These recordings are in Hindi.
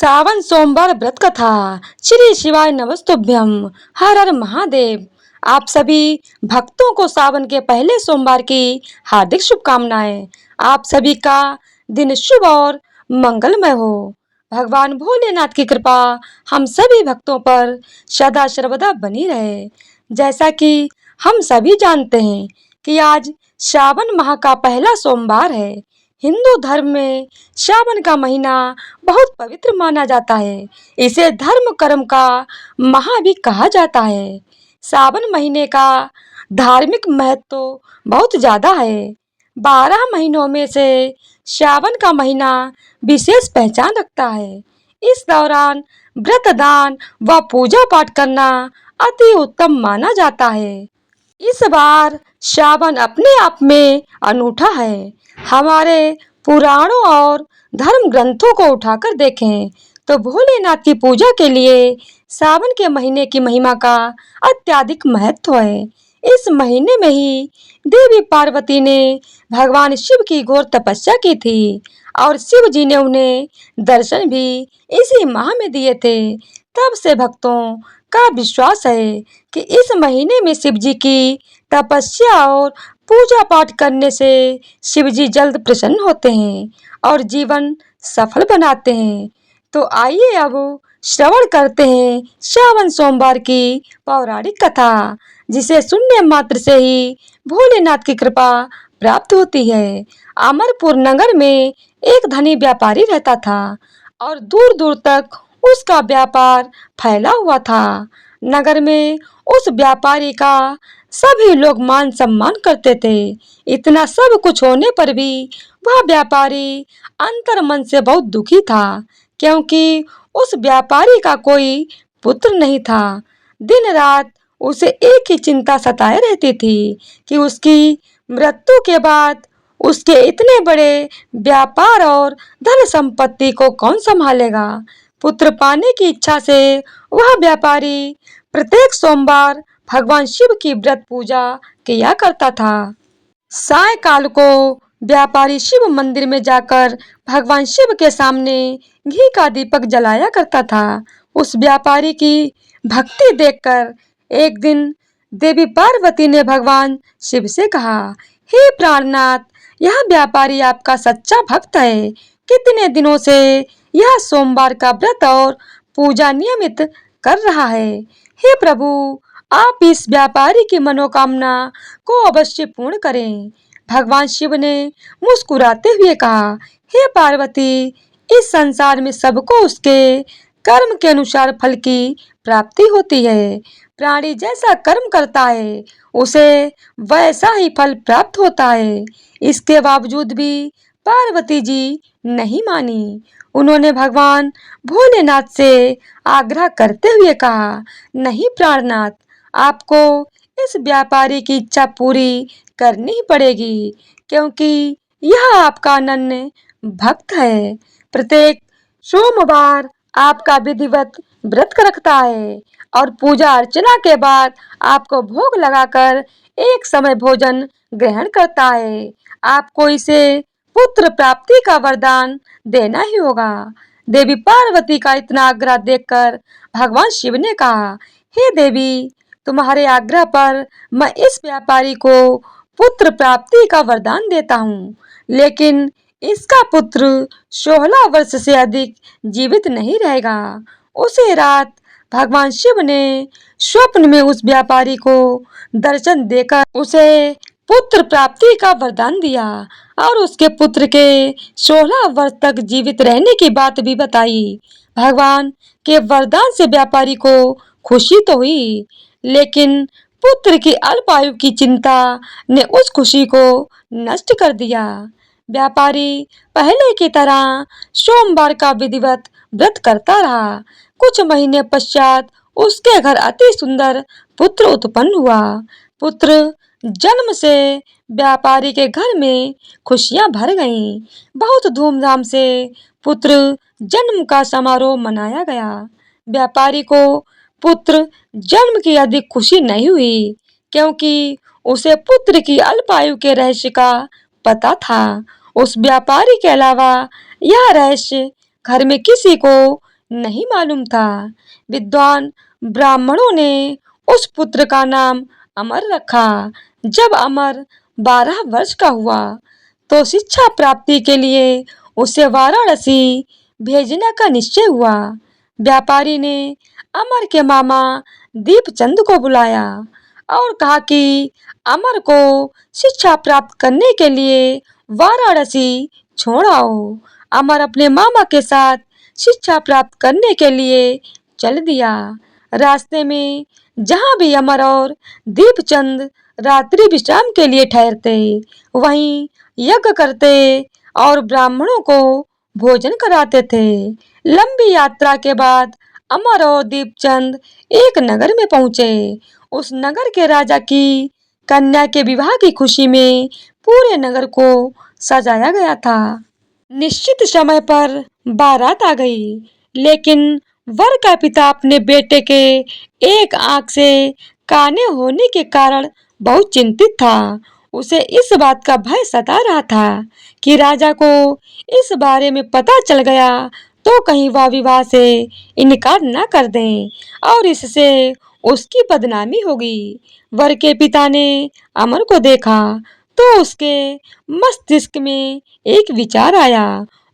सावन सोमवार व्रत कथा। श्री शिवाय नमस्तुभ्यम। हर हर महादेव। आप सभी भक्तों को सावन के पहले सोमवार की हार्दिक शुभकामनाएं। आप सभी का दिन शुभ और मंगलमय हो। भगवान भोलेनाथ की कृपा हम सभी भक्तों पर सदा सर्वदा बनी रहे। जैसा कि हम सभी जानते हैं कि आज श्रावण माह का पहला सोमवार है। हिंदू धर्म में श्रावण का महीना बहुत पवित्र माना जाता है। इसे धर्म कर्म का माह भी कहा जाता है। सावन महीने का धार्मिक महत्व तो बहुत ज्यादा है। 12 महीनों में से श्रावण का महीना विशेष पहचान रखता है। इस दौरान व्रत दान व पूजा पाठ करना अति उत्तम माना जाता है। इस बार श्रावण अपने आप में अनूठा है। हमारे पुराणों और धर्म ग्रंथों को उठाकर देखें तो भोलेनाथ की पूजा के लिए सावन के महीने की महिमा का अत्यधिक महत्व है। इस महीने में ही देवी पार्वती ने भगवान शिव की घोर तपस्या की थी और शिव जी ने उन्हें दर्शन भी इसी माह में दिए थे। तब से भक्तों का विश्वास है कि इस महीने में शिव जी की तपस्या और पूजा पाठ करने से शिव जी जल्द प्रसन्न होते हैं और जीवन सफल बनाते हैं। तो आइए अब श्रवण करते हैं श्रावण सोमवार की पौराणिक कथा, जिसे सुनने मात्र से ही भोलेनाथ की कृपा प्राप्त होती है। अमरपुर नगर में एक धनी व्यापारी रहता था और दूर दूर तक उसका व्यापार फैला हुआ था। नगर में उस व्यापारी का सभी लोग मान सम्मान करते थे। इतना सब कुछ होने पर भी वह व्यापारी अंतर मन से बहुत दुखी था, क्योंकि उस व्यापारी का कोई पुत्र नहीं था। दिन रात उसे एक ही चिंता सताए रहती थी कि उसकी मृत्यु के बाद उसके इतने बड़े व्यापार और धन संपत्ति को कौन संभालेगा। पुत्र पाने की इच्छा से वह व्यापारी प्रत्येक सोमवार भगवान शिव की व्रत पूजा किया करता था। सायंकाल को व्यापारी शिव मंदिर में जाकर भगवान शिव के सामने घी का दीपक जलाया करता था। उस व्यापारी की भक्ति देखकर एक दिन देवी पार्वती ने भगवान शिव से कहा, हे प्राणनाथ, यह व्यापारी आपका सच्चा भक्त है। कितने दिनों से यह सोमवार का व्रत और पूजा नियमित कर रहा है। हे प्रभु, आप इस व्यापारी की मनोकामना को अवश्य पूर्ण करें। भगवान शिव ने मुस्कुराते हुए कहा, हे पार्वती, इस संसार में सबको उसके कर्म के अनुसार फल की प्राप्ति होती है। प्राणी जैसा कर्म करता है उसे वैसा ही फल प्राप्त होता है। इसके बावजूद भी पार्वती जी नहीं मानी। उन्होंने भगवान भोलेनाथ से आग्रह करते हुए कहा, नहीं प्राणनाथ, आपको इस व्यापारी की इच्छा पूरी करनी ही पड़ेगी, क्योंकि यह आपका अनन्य भक्त है। प्रत्येक सोमवार आपका विधिवत व्रत रखता है और पूजा अर्चना के बाद आपको भोग लगाकर एक समय भोजन ग्रहण करता है। आपको इसे पुत्र प्राप्ति का वरदान देना ही होगा। देवी पार्वती का इतना आग्रह देखकर भगवान शिव ने कहा, हे देवी, तुम्हारे आग्रह पर मैं इस व्यापारी को पुत्र प्राप्ति का वरदान देता हूँ, लेकिन इसका पुत्र 16 वर्ष से अधिक जीवित नहीं रहेगा। उसी रात भगवान शिव ने स्वप्न में उस व्यापारी को दर्शन देकर उसे पुत्र प्राप्ति का वरदान दिया और उसके पुत्र के 16 वर्ष तक जीवित रहने की बात भी बताई। भगवान के वरदान से व्यापारी को खुशी तो हुई, लेकिन पुत्र की अल्प आयु की चिंता ने उस खुशी को नष्ट कर दिया। व्यापारी पहले की तरह सोमवार का विधिवत व्रत करता रहा। कुछ महीने पश्चात उसके घर अति सुंदर पुत्र उत्पन्न हुआ। पुत्र जन्म से व्यापारी के घर में खुशियां भर गईं। बहुत धूमधाम से पुत्र जन्म का समारोह मनाया गया। व्यापारी को पुत्र जन्म की अधिक खुशी नहीं हुई, क्योंकि उसे पुत्र की अल्प आयु के रहस्य का पता था। उस व्यापारी के अलावा यह रहस्य घर में किसी को नहीं मालूम था। विद्वान ब्राह्मणों ने उस पुत्र का नाम अमर रखा। जब अमर 12 वर्ष का हुआ तो शिक्षा प्राप्ति के लिए उसे वाराणसी भेजने का निश्चय हुआ। व्यापारी ने अमर के मामा दीपचंद को बुलाया और कहा कि अमर को शिक्षा प्राप्त करने के लिए वाराणसी छोड़ आओ। अमर अपने मामा के साथ शिक्षा प्राप्त करने के लिए चल दिया। रास्ते में जहाँ भी अमर और दीपचंद रात्रि विश्राम के लिए ठहरते, वहीं यज्ञ करते और ब्राह्मणों को भोजन कराते थे। लंबी यात्रा के बाद अमर और दीपचंद एक नगर में पहुंचे। उस नगर के राजा की कन्या के विवाह की खुशी में पूरे नगर को सजाया गया था। निश्चित समय पर बारात आ गई, लेकिन वर का पिता अपने बेटे के एक आंख से काने होने के कारण बहुत चिंतित था। उसे इस बात का भय सता रहा था कि राजा को इस बारे में पता चल गया तो कहीं वह विवाह से इनकार न कर दें और इससे उसकी बदनामी होगी। वर के पिता ने अमर को देखा तो उसके मस्तिष्क में एक विचार आया।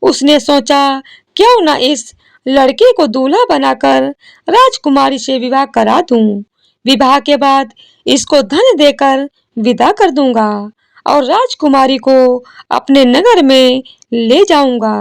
उसने सोचा, क्यों न इस लड़के को दूल्हा बनाकर राजकुमारी से विवाह करा दूं। विवाह के बाद इसको धन देकर विदा कर दूंगा और राजकुमारी को अपने नगर में ले जाऊंगा।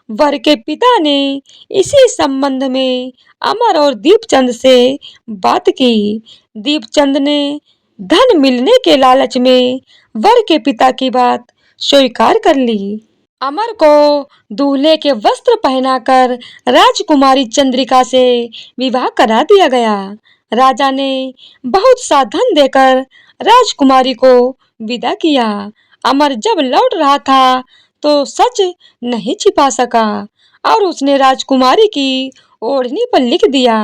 वर के पिता ने इसी संबंध में अमर और दीपचंद से बात की। दीपचंद ने धन मिलने के लालच में वर के पिता की बात स्वीकार कर ली। अमर को दूल्हे के वस्त्र पहनाकर राजकुमारी चंद्रिका से विवाह करा दिया गया। राजा ने बहुत सा धन देकर राजकुमारी को विदा किया। अमर जब लौट रहा था तो सच नहीं छिपा सका और उसने राजकुमारी की ओढ़नी पर लिख दिया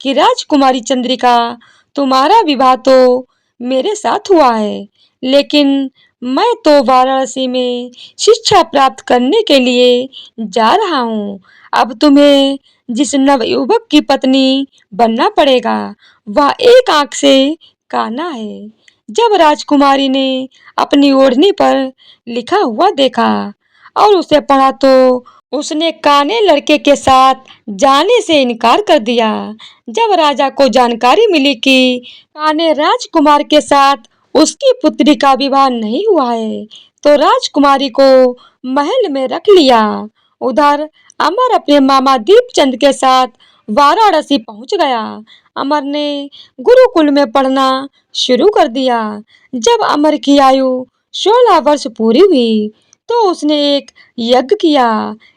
कि राजकुमारी चंद्रिका, तुम्हारा विवाह तो मेरे साथ हुआ है, लेकिन मैं तो वाराणसी में शिक्षा प्राप्त करने के लिए जा रहा हूँ। अब तुम्हें जिस नवयुवक की पत्नी बनना पड़ेगा वह एक आंख से काना है। जब राजकुमारी ने अपनी ओढ़नी पर लिखा हुआ देखा और उसे पढ़ा तो उसने काने लड़के के साथ जाने से इनकार कर दिया। जब राजा को जानकारी मिली कि काने राजकुमार के साथ उसकी पुत्री का विवाह नहीं हुआ है तो राजकुमारी को महल में रख लिया। उधर अमर अपने मामा दीपचंद के साथ वाराणसी पहुंच गया। अमर ने गुरुकुल में पढ़ना शुरू कर दिया। जब अमर की आयु 16 वर्ष पूरी हुई तो उसने एक यज्ञ किया।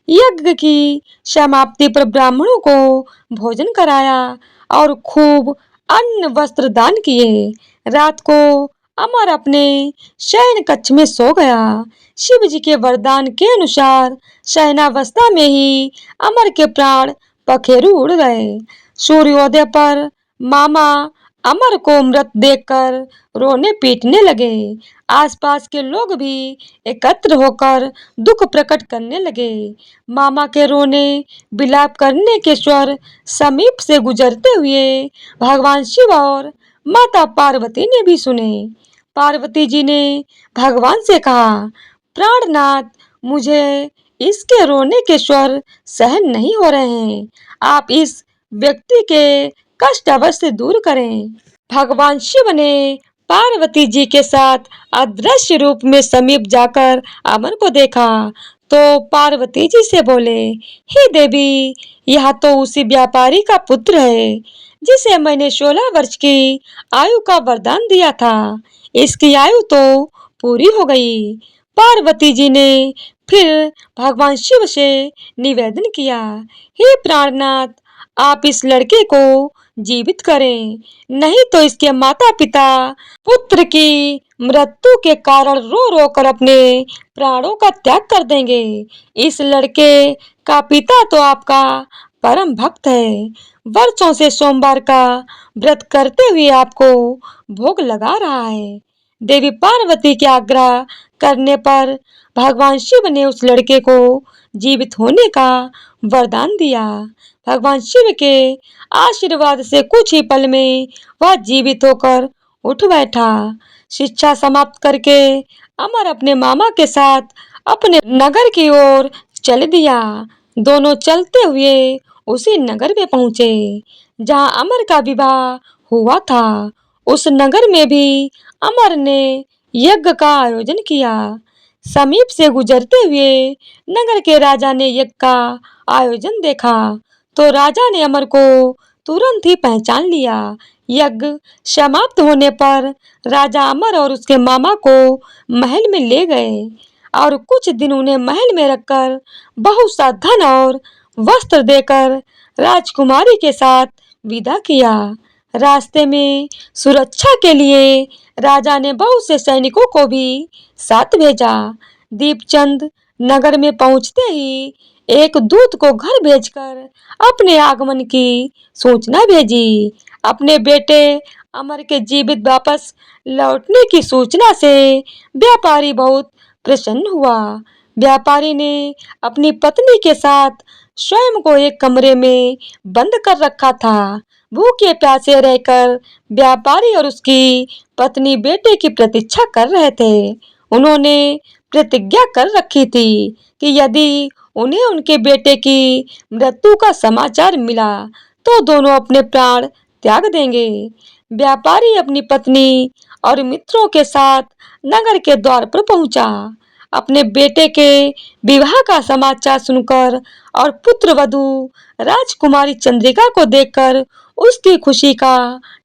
यज्ञ की समाप्ति पर ब्राह्मणों को भोजन कराया और खूब अन्न वस्त्र दान किए। रात को अमर अपने शयन कक्ष में सो गया। शिव जी के वरदान के अनुसार शयनावस्था में ही अमर के प्राण पखेरु उड़ गए। सूर्योदय पर मामा अमर को मृत देखकर रोने पीटने लगे। आसपास के लोग भी एकत्र होकर दुख प्रकट करने लगे। मामा के रोने विलाप करने के स्वर समीप से गुजरते हुए भगवान शिव और माता पार्वती ने भी सुने। पार्वती जी ने भगवान से कहा, प्राणनाथ, मुझे इसके रोने के स्वर सहन नहीं हो रहे हैं। आप इस व्यक्ति के कष्ट अवश्य दूर करें। भगवान शिव ने पार्वती जी के साथ अदृश्य रूप में समीप जाकर अमर को देखा तो पार्वती जी से बोले, हे देवी, यह तो उसी व्यापारी का पुत्र है जिसे मैंने 16 वर्ष की आयु का वरदान दिया था। इसकी आयु तो पूरी हो गई। पार्वती जी ने फिर भगवान शिव से निवेदन किया, हे प्राणनाथ, आप इस लड़के को जीवित करें, नहीं तो इसके माता पिता पुत्र की मृत्यु के कारण रो रो कर अपने प्राणों का त्याग कर देंगे। इस लड़के का पिता तो आपका परम भक्त है, वर्षों से सोमवार का व्रत करते हुए आपको भोग लगा रहा है। देवी पार्वती के आग्रह करने पर भगवान शिव ने उस लड़के को जीवित होने का वरदान दिया। भगवान शिव के आशीर्वाद से कुछ ही पल में वह जीवित होकर उठ बैठा। शिक्षा समाप्त करके अमर अपने मामा के साथ अपने नगर की ओर चल दिया। दोनों चलते हुए उसी नगर में पहुंचे जहां अमर का विवाह हुआ था। उस नगर में भी अमर ने यज्ञ का आयोजन किया। समीप से गुजरते हुए नगर के राजा ने यज्ञ का आयोजन देखा तो राजा ने अमर को तुरंत ही पहचान लिया। यज्ञ समाप्त होने पर राजा अमर और उसके मामा को महल में ले गए और कुछ दिन उन्हें महल में रखकर बहुत सा धन और वस्त्र देकर राजकुमारी के साथ विदा किया। रास्ते में सुरक्षा के लिए राजा ने बहुत से सैनिकों को भी साथ भेजा। दीपचंद नगर में पहुंचते ही एक दूत को घर भेजकर अपने आगमन की सूचना भेजी। अपने बेटे अमर के जीवित वापस लौटने की सूचना से व्यापारी बहुत प्रसन्न हुआ। व्यापारी ने अपनी पत्नी के साथ स्वयं को एक कमरे में बंद कर रखा था। भूखे प्यासे रहकर व्यापारी और उसकी पत्नी बेटे की प्रतीक्षा कर रहे थे। उन्होंने प्रतिज्ञा कर रखी थी कि यदि उन्हें उनके बेटे की मृत्यु का समाचार मिला तो दोनों अपने प्राण त्याग देंगे। व्यापारी अपनी पत्नी और मित्रों के साथ नगर के द्वार पर पहुंचा। अपने बेटे के विवाह का समाचार सुनकर और पुत्र वधू राजकुमारी चंद्रिका को देखकर उसकी खुशी का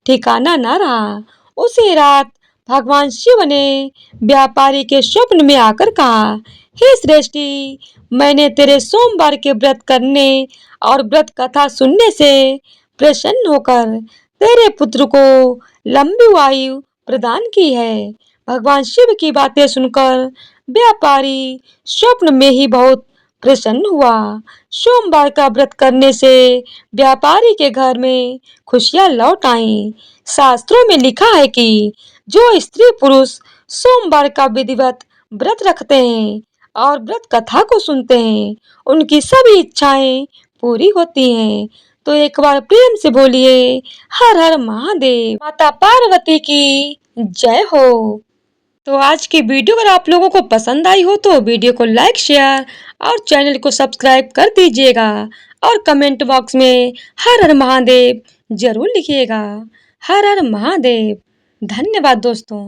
ठिकाना न रहा। उसी रात भगवान शिव ने व्यापारी के स्वप्न में आकर कहा, हे श्रेष्ठी, मैंने तेरे सोमवार के व्रत करने और व्रत कथा सुनने से प्रसन्न होकर तेरे पुत्र को लंबी आयु प्रदान की है। भगवान शिव की बातें सुनकर व्यापारी स्वप्न में ही बहुत प्रसन्न हुआ। सोमवार का व्रत करने से व्यापारी के घर में खुशियां लौट आईं। शास्त्रों में लिखा है कि जो स्त्री पुरुष सोमवार का विधिवत व्रत रखते हैं और व्रत कथा को सुनते हैं, उनकी सभी इच्छाएं पूरी होती हैं। तो एक बार प्रेम से बोलिए, हर हर महादेव। माता पार्वती की जय हो। तो आज की वीडियो अगर आप लोगों को पसंद आई हो तो वीडियो को लाइक, शेयर और चैनल को सब्सक्राइब कर दीजिएगा और कमेंट बॉक्स में हर हर महादेव जरूर लिखिएगा। हर हर महादेव। धन्यवाद दोस्तों।